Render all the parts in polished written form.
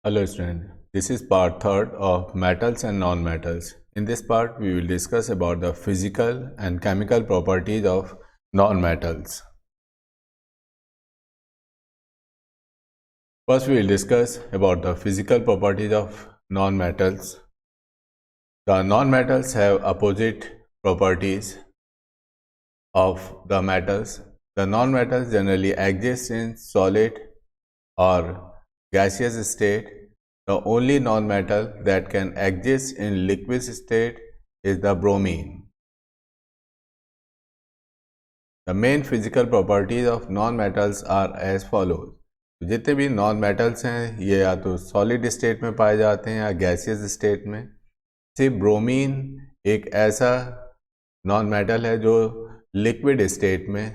Hello student, this is part 3rd of metals and non-metals. In this part, we will discuss about the physical and chemical properties of non-metals. First, we will discuss about the physical properties of non-metals. The non-metals have opposite properties of the metals. The non-metals generally exist in solid or gaseous state. The only non-metal that can exist in liquid state is the bromine. The main physical properties of non-metals are as follows. जितने भी non-metals हैं ये या तो solid state में पाए जाते हैं या gaseous state में. सिर्फ ब्रोमीन एक ऐसा non-metal है जो liquid state में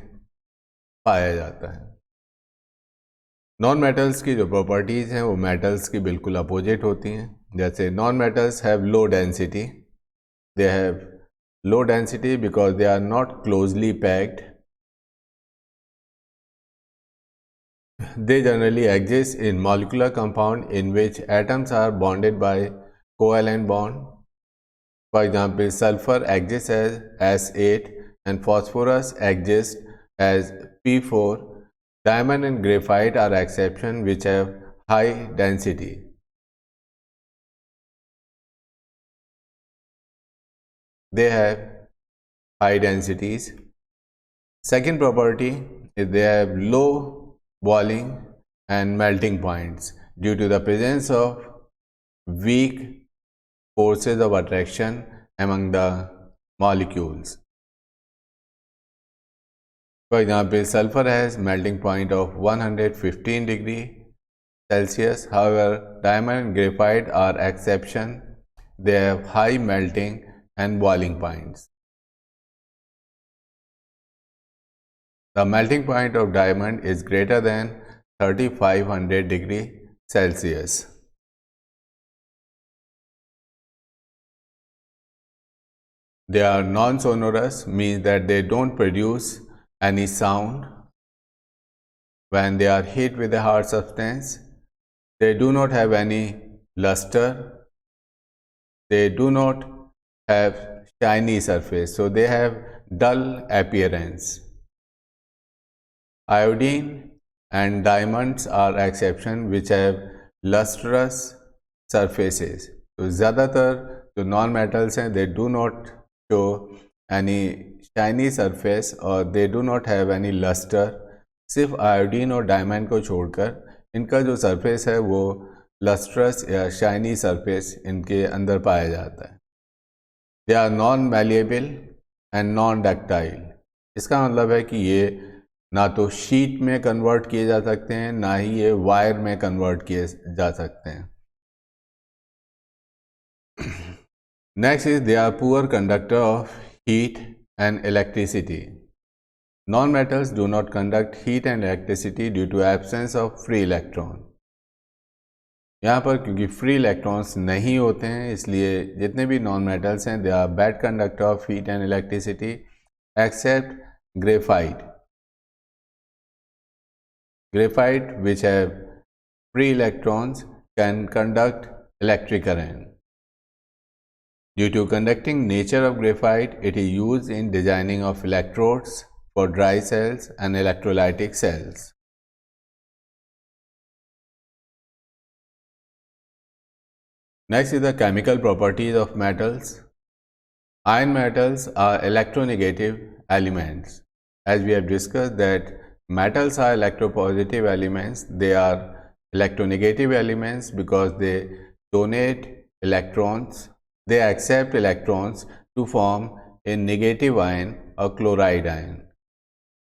पाया जाता है. नॉन मेटल्स की जो प्रॉपर्टीज़ हैं वो मेटल्स की बिल्कुल अपोजिट होती हैं. जैसे non metals have low density, they have low density because they are not closely packed. They generally exist in molecular compound in which atoms are bonded by covalent bond. For example, sulfur exists as S8 and phosphorus exists as P4. Diamond and graphite are exceptions which have high density. They have high densities. Second property is they have low boiling and melting points due to the presence of weak forces of attraction among the molecules. For example, sulfur has melting point of 115 degree Celsius. However, diamond and graphite are exception. They have high melting and boiling points. The melting point of diamond is greater than 3500 degree Celsius. They are non-sonorous, means that they don't produce any sound when they are hit with a hard substance. They do not have any luster. They do not have shiny surface, so they have dull appearance. Iodine and diamonds are exceptions which have lustrous surfaces. तो ज़्यादातर जो non metals हैं they do not show any shiny surface और they do not have any luster. सिर्फ iodine और diamond को छोड़कर इनका जो सरफेस है वो लस्ट्रस या शाइनी सरफेस इनके अंदर पाया जाता है. They are non malleable and non ductile. इसका मतलब है कि ये ना तो शीट में कन्वर्ट किए जा सकते हैं ना ही ये वायर में कन्वर्ट किए जा सकते हैं. Next is they are poor conductor of heat and electricity. Non-metals do not conduct heat and electricity due to absence of free electron. यहाँ पर क्योंकि फ्री इलेक्ट्रॉन्स नहीं होते हैं इसलिए जितने भी नॉन मेटल्स हैं they are bad conductor of heat and electricity except graphite. Graphite, which have free electrons, can conduct electric current. Due to conducting nature of graphite, it is used in designing of electrodes for dry cells and electrolytic cells. Next is the chemical properties of metals. Iron metals are electronegative elements. As we have discussed that metals are electropositive elements. They are electronegative elements because they donate electrons. They accept electrons to form a negative ion or chloride ion.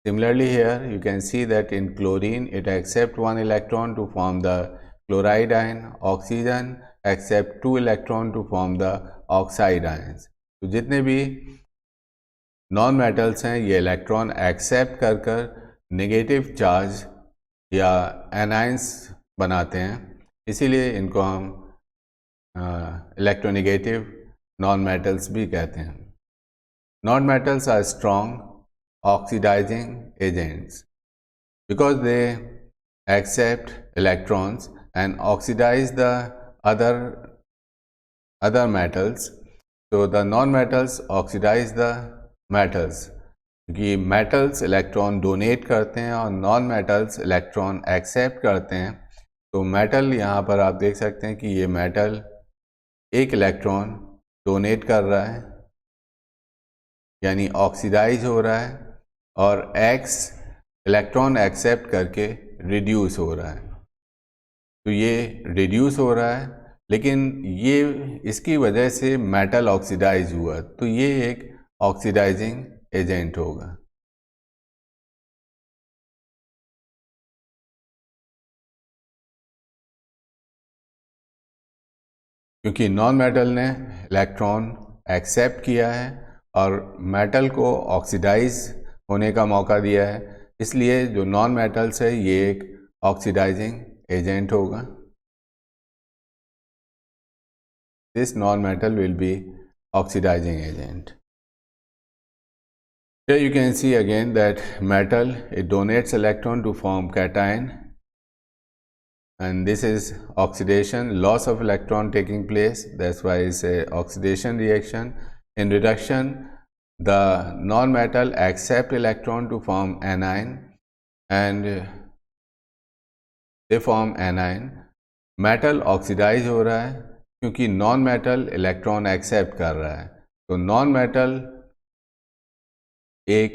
Similarly here you can see that in chlorine it accepts one electron to form the chloride ion. Oxygen accept 2 electrons to form the oxide ions. तो जितने भी non metals हैं ये electron accept कर कर negative charge या anions बनाते हैं, इसीलिए इनको हम इलेक्ट्रोनेगेटिव नॉन मेटल्स भी कहते हैं. Non metals are strong oxidizing agents because they accept electrons and oxidize the other metals. So the non-metals oxidize the metals, क्योंकि मेटल्स इलेक्ट्रॉन डोनेट करते हैं और नॉन मेटल्स इलेक्ट्रॉन एक्सेप्ट करते हैं। तो मेटल यहाँ पर आप देख सकते हैं कि ये मेटल एक इलेक्ट्रॉन डोनेट कर रहा है, यानी ऑक्सीडाइज हो रहा है, और एक्स इलेक्ट्रॉन एक्सेप्ट करके रिड्यूस हो रहा है। तो ये रिड्यूस हो रहा है, लेकिन ये इसकी वजह से मेटल ऑक्सीडाइज हुआ, तो ये एक ऑक्सीडाइजिंग एजेंट होगा। क्योंकि नॉन मेटल ने इलेक्ट्रॉन एक्सेप्ट किया है और मेटल को ऑक्सीडाइज होने का मौका दिया है, इसलिए जो नॉन मेटल्स है ये एक ऑक्सीडाइजिंग एजेंट होगा। This non metal will be oxidising agent. Here you can see again that metal, it donates electron to form cation, and this is oxidation, loss of electron taking place. That's why it's a oxidation reaction. In reduction, the non-metal accept electron to form anion, and they form anion. Metal oxidize हो रहा है क्योंकि non-metal electron accept कर रहा है, तो non-metal एक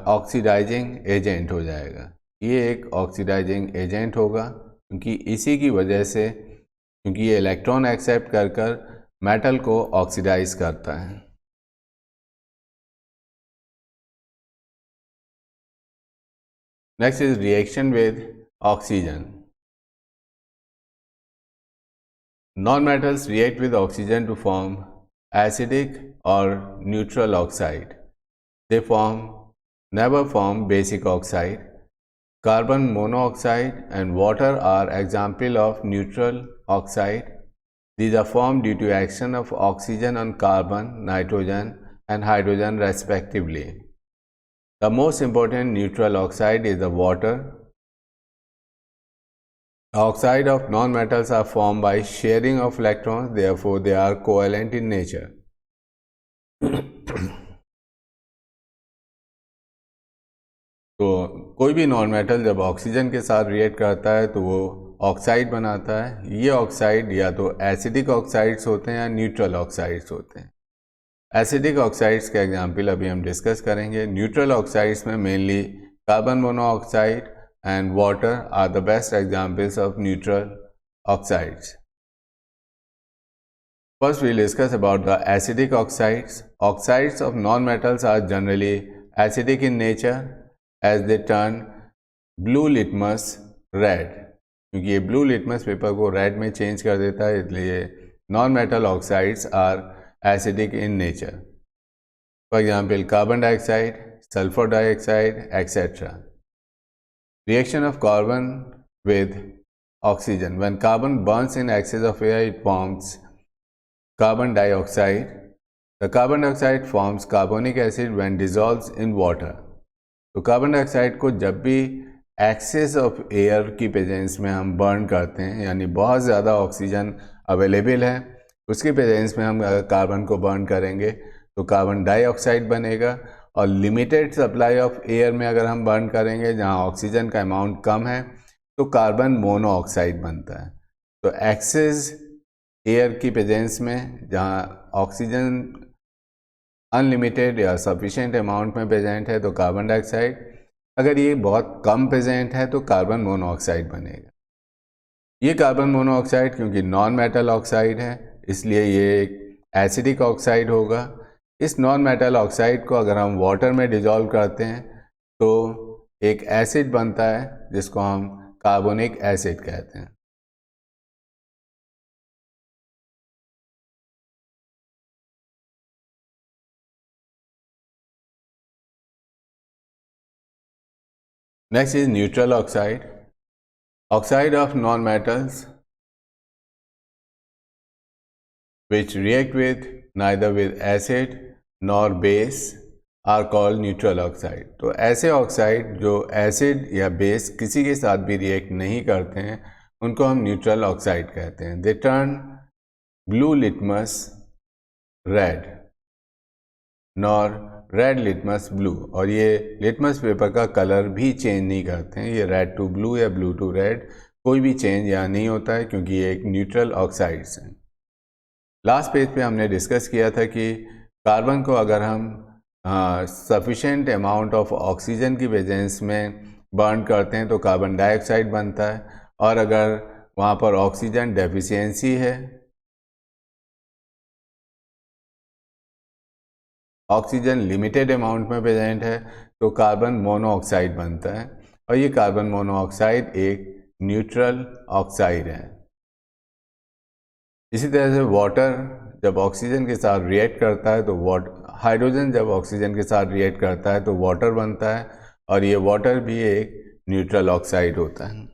oxidising agent हो जाएगा। ये एक ऑक्सीडाइजिंग एजेंट होगा क्योंकि इसी की वजह से, क्योंकि ये इलेक्ट्रॉन एक्सेप्ट कर कर मेटल को ऑक्सीडाइज करता है। Next is reaction with oxygen. Non metals react with oxygen to form acidic और neutral oxide. They never form basic oxide. Carbon monoxide and water are example of neutral oxide. These are formed due to action of oxygen on carbon, nitrogen and hydrogen respectively. The most important neutral oxide is the water. Oxide of non-metals are formed by sharing of electrons, therefore they are covalent in nature. तो कोई भी non metal जब oxygen के साथ react करता है तो वो ऑक्साइड बनाता है। ये ऑक्साइड या तो एसिडिक ऑक्साइड्स होते हैं या न्यूट्रल ऑक्साइड्स होते हैं। एसिडिक ऑक्साइड्स के एग्जांपल अभी हम डिस्कस करेंगे। न्यूट्रल ऑक्साइड्स में mainly carbon monoxide and water are the best examples of neutral oxides. First we'll discuss about the acidic oxides. Oxides of non-metals are generally acidic in nature as they turn blue litmus red, क्योंकि ये blue litmus paper को red में change कर देता है, इसलिए non-metal oxides are acidic in nature. For example, carbon dioxide, sulfur dioxide, etc. Reaction of carbon with oxygen. When carbon burns in excess of air, it forms carbon dioxide. The carbon dioxide forms carbonic acid when dissolves in water. तो carbon dioxide को जब भी access of air की presence में हम burn करते हैं, यानी बहुत ज़्यादा ऑक्सीजन अवेलेबल है, उसकी प्रेजेंस में हम कार्बन को बर्न करेंगे तो कार्बन डाइऑक्साइड बनेगा। और लिमिटेड सप्लाई ऑफ एयर में अगर हम बर्न करेंगे जहाँ ऑक्सीजन का अमाउंट कम है तो कार्बन मोनोऑक्साइड बनता है। तो एक्सेस एयर की प्रेजेंस में जहाँ ऑक्सीजन अनलिमिटेड या सफिशिएंट अमाउंट में प्रेजेंट है तो कार्बन डाइऑक्साइड, अगर ये बहुत कम प्रेजेंट है तो कार्बन मोनोऑक्साइड बनेगा। ये कार्बन मोनोऑक्साइड क्योंकि नॉन मेटल ऑक्साइड है इसलिए ये एक एसिडिक ऑक्साइड होगा। इस नॉन मेटल ऑक्साइड को अगर हम वाटर में डिजॉल्व करते हैं तो एक एसिड बनता है जिसको हम कार्बोनिक एसिड कहते हैं। Next is neutral oxide. Oxide of non-metals which react with neither with acid nor base are called neutral oxide. तो ऐसे ऑक्साइड जो एसिड या बेस किसी के साथ भी रिएक्ट नहीं करते हैं उनको हम न्यूट्रल ऑक्साइड कहते हैं। They turn blue litmus red nor red litmus blue, और ये लिटमस पेपर का कलर भी चेंज नहीं करते हैं। ये रेड टू ब्लू या ब्लू टू रेड कोई भी चेंज यहाँ नहीं होता है, क्योंकि ये एक न्यूट्रल ऑक्साइड्स हैं। लास्ट पेज पे हमने डिस्कस किया था कि कार्बन को अगर हम सफिशेंट अमाउंट ऑफ ऑक्सीजन की प्रेजेंस में बर्न करते हैं तो कार्बन डाइऑक्साइड बनता है, और अगर वहाँ पर ऑक्सीजन डेफिशिएंसी है, ऑक्सीजन लिमिटेड अमाउंट में प्रेजेंट है, तो कार्बन मोनोऑक्साइड बनता है, और ये कार्बन मोनोऑक्साइड एक न्यूट्रल ऑक्साइड है। इसी तरह से वाटर जब ऑक्सीजन के साथ रिएक्ट करता है तो हाइड्रोजन जब ऑक्सीजन के साथ रिएक्ट करता है तो वाटर बनता है, और ये वाटर भी एक न्यूट्रल ऑक्साइड होता है।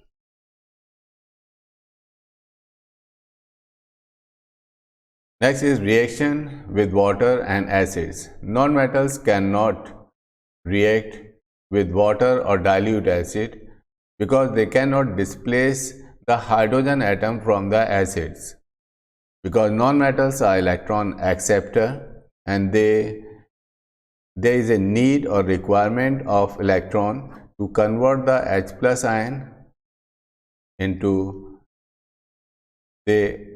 Next is reaction with water and acids. Non-metals cannot react with water or dilute acid because they cannot displace the hydrogen atom from the acids. Because non-metals are electron acceptor, and there is a need or requirement of electron to convert the H plus ion into, they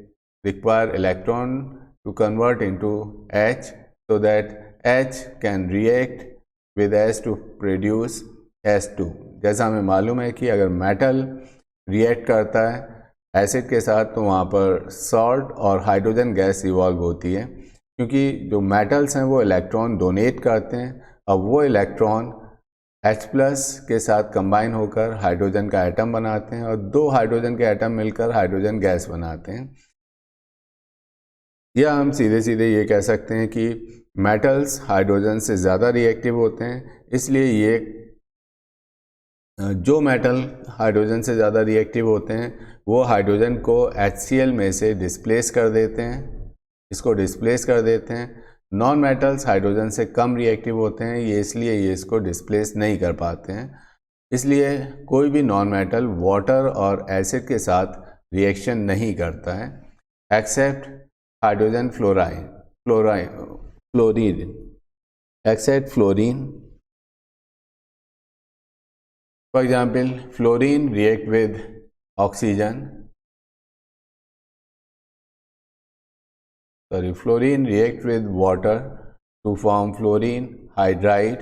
require electron to convert into H, so that H can react with S to produce S2। जैसा हमें मालूम है कि अगर metal react करता है acid के साथ तो वहाँ पर सॉल्ट और हाइड्रोजन गैस इवॉल्व होती है, क्योंकि जो मेटल्स हैं वो इलेक्ट्रॉन डोनेट करते हैं। अब वो इलेक्ट्रॉन H प्लस के साथ कंबाइन होकर हाइड्रोजन का एटम बनाते हैं, और दो हाइड्रोजन के एटम मिलकर हाइड्रोजन गैस बनाते हैं। या हम सीधे सीधे ये कह सकते हैं कि मेटल्स हाइड्रोजन से ज़्यादा रिएक्टिव होते हैं, इसलिए ये जो मेटल हाइड्रोजन से ज़्यादा रिएक्टिव होते हैं वो हाइड्रोजन को HCl में से डिस्प्लेस कर देते हैं, इसको डिस्प्लेस कर देते हैं। नॉन मेटल्स हाइड्रोजन से कम रिएक्टिव होते हैं, ये इसलिए ये इसको डिस्प्लेस नहीं कर पाते हैं। इसलिए कोई भी नॉन मेटल वाटर और एसिड के साथ रिएक्शन नहीं करता है, except hydrogen fluorine, except fluorine. For example, fluorine react with oxygen. Fluorine react with water to form fluorine hydride,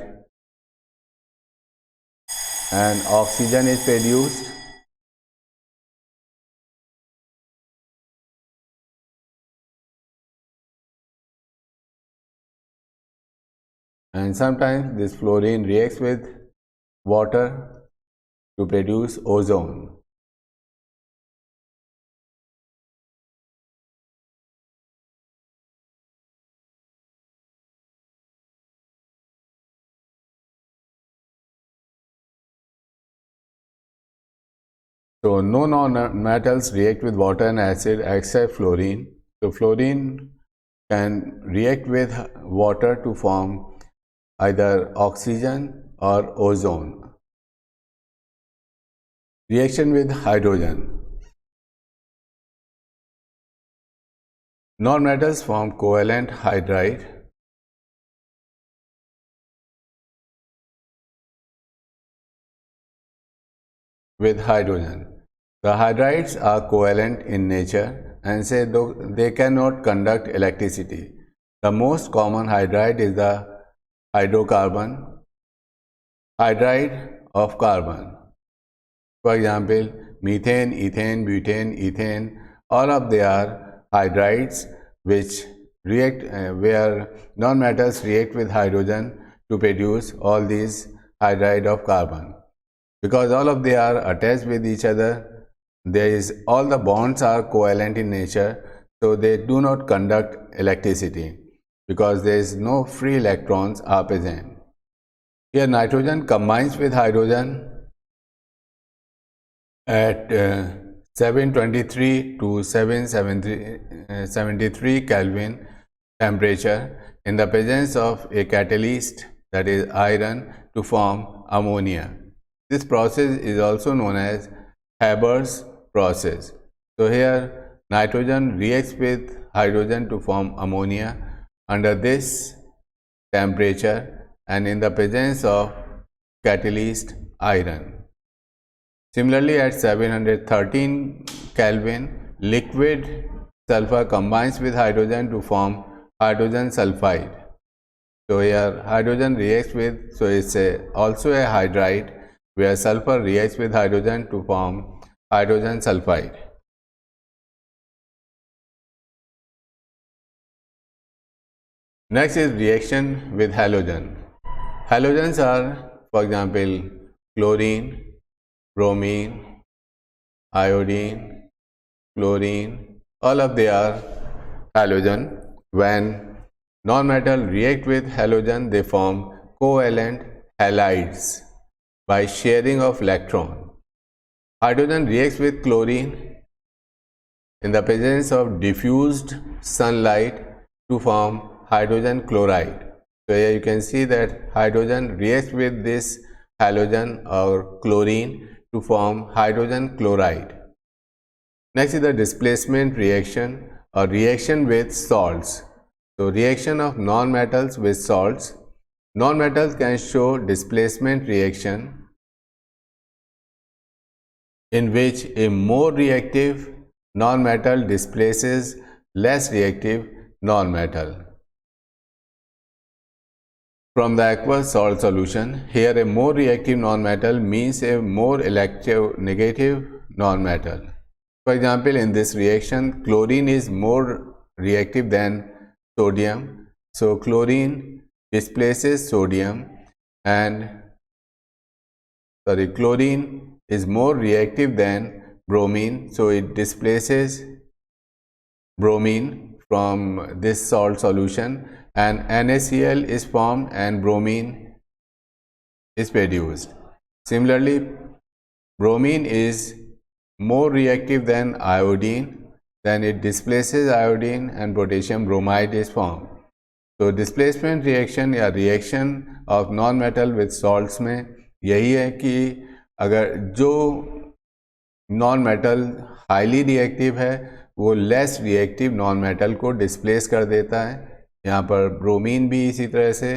and oxygen is produced. And sometimes this fluorine reacts with water to produce ozone. So no non-metals react with water and acid except fluorine. So fluorine can react with water to form either oxygen or ozone. Reaction with hydrogen. Non-metals form covalent hydride with hydrogen. The hydrides are covalent in nature, and say they cannot conduct electricity. The most common hydride is the hydrocarbon hydride of carbon. For example, methane, ethane, butane, ethane, all of they are hydrides which react where non-metals react with hydrogen to produce all these hydride of carbon. Because all of they are attached with each other, all the bonds are covalent in nature, so they do not conduct electricity because there is no free electrons are present. Here nitrogen combines with hydrogen at 723 to 773 Kelvin temperature in the presence of a catalyst, that is iron, to form ammonia. This process is also known as Haber's process. So here nitrogen reacts with hydrogen to form ammonia under this temperature and in the presence of catalyst iron. Similarly, at 713 Kelvin, liquid sulfur combines with hydrogen to form hydrogen sulfide. So here hydrogen reacts with, so it's also a hydride where sulfur reacts with hydrogen to form hydrogen sulfide. Next is reaction with halogen. Halogens are, for example, chlorine, bromine, iodine, chlorine, all of they are halogen. When non-metal react with halogen, they form covalent halides by sharing of electron. Hydrogen reacts with chlorine in the presence of diffused sunlight to form hydrogen chloride. So here you can see that hydrogen reacts with this halogen or chlorine to form hydrogen chloride. Next is the displacement reaction or reaction with salts. So reaction of non-metals with salts. Non-metals can show displacement reaction in which a more reactive non-metal displaces less reactive non-metal. From the aqueous salt solution, here a more reactive non-metal means a more electronegative non-metal. For example, in this reaction, chlorine is more reactive than sodium. So chlorine displaces sodium and chlorine is more reactive than bromine. So it displaces bromine from this salt solution and NaCl is formed and bromine is produced. Similarly, bromine is more reactive than iodine, then it displaces iodine and potassium bromide is formed. So displacement reaction या reaction of non-metal with salts में यही है कि अगर जो non-metal highly reactive है वो less reactive non-metal को displace कर देता है. यहाँ पर ब्रोमीन भी इसी तरह से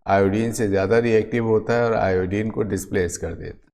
आयोडीन से ज़्यादा रिएक्टिव होता है और आयोडीन को डिस्प्लेस कर देता है.